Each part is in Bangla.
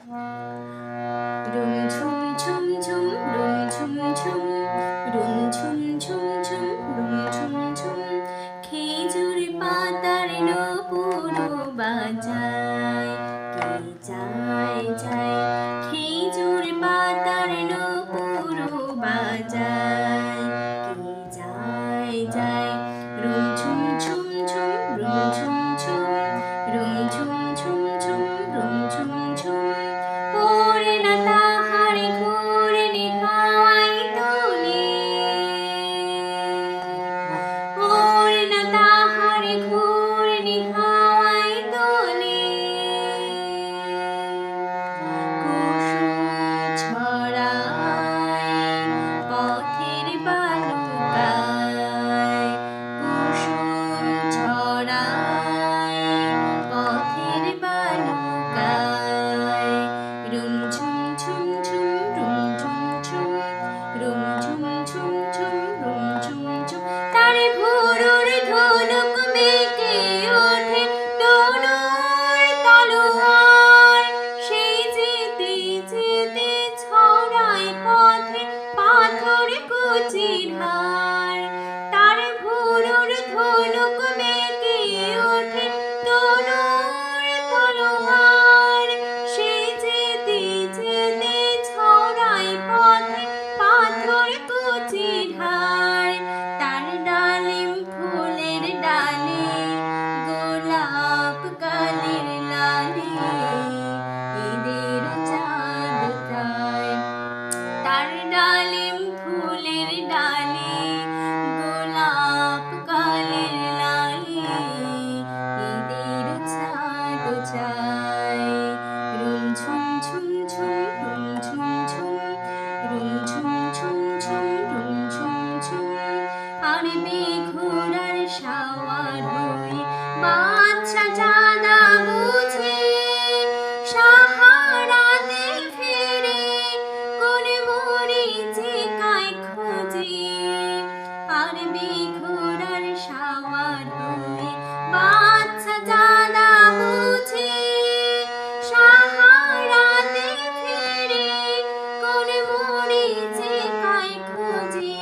রুম ঝুম ঝুম ঝুম রুম ঝুম ঝুম রুম ঝুম ঝুম ঝুম রুম ঝুম ঝুম খেজুর পাতার নূপুর বাজায় কে যায় যায় খেজুর পাতার নূপুর বাজায় কে যায় যায় রুম ঝুম ঝুম ঝুম রুম ঝুম ঝুম রুম ঝুম ঝুম ঝুম রুম ঝুম ঝুম ওরে না তাহার ঘূর্ণি হাওয়ায় দোলে ওরে না তাহার ঘূর্ণি হাওয়ায় দোলে কুসুম ছড়ায় পথের বালুকায় কুসুম ছড়ায় পথের বালুকায় রুম ঝুম ঝুম ঝুম রুম ঝুম ঝুম রুম ঝুম ঝুম ঝুম রুম ঝুম ঝুম তার ভোরের ধনুক মেকে ওঠে তনুর তলোয়ার সেই যেতে যেতে ছড়ায় পথে পাথর কুচির হার তার ভোরের ধনুক মেকে ওঠে তনুর তলোয়ার সেই যেতে যেতে ছড়ায় পথে পাথর কুচির হার তার ডালিম ফুলের ডালে গোলাপ কালির লালে ঈদের চাঁদ তাই তার ডালিম ফুলের ডালে গোলাপ কালির লালে ঈদের চাঁদ চাই রুম ঝুম ঝুম ঝুম রুম ঝুম ঝুম রুম ঝুম ঝুম ঝুম রুম ঝুম ঝুম আর বেঘোড়ার সাওয়ার হয়ে বাদশা জাদা বুঝে সাহারাতে ফিরে কোন মরীচিকায় খোঁজে আর বেঘোড়ার সাওয়ার হয়ে বাদশা জাদা বুঝে সাহারাতে ফিরে কোন মরীচিকায় খোঁজে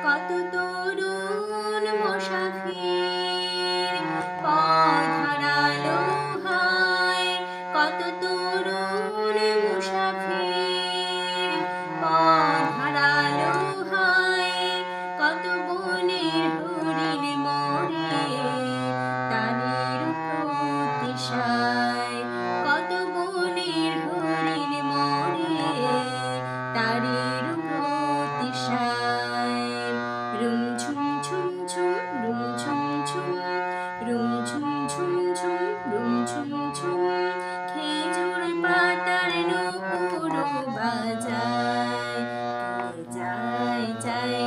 কত তরুণ মুসাফির পথ হারালো হায় কত তরুণ মুসাফির পথ হারালো হায় কত বনের হরিণ মরে তাদের প্রতিশায় কত বনের হরিণ মরে তাদের প্রতিশায় রুম ঝুম ঝুম ঝুম রুম ঝুম ঝুম রুম ঝুম ঝুম ঝুম রুম ঝুম ঝুম খেজুর পাতার নূপুর বাজায় কে যায় যায়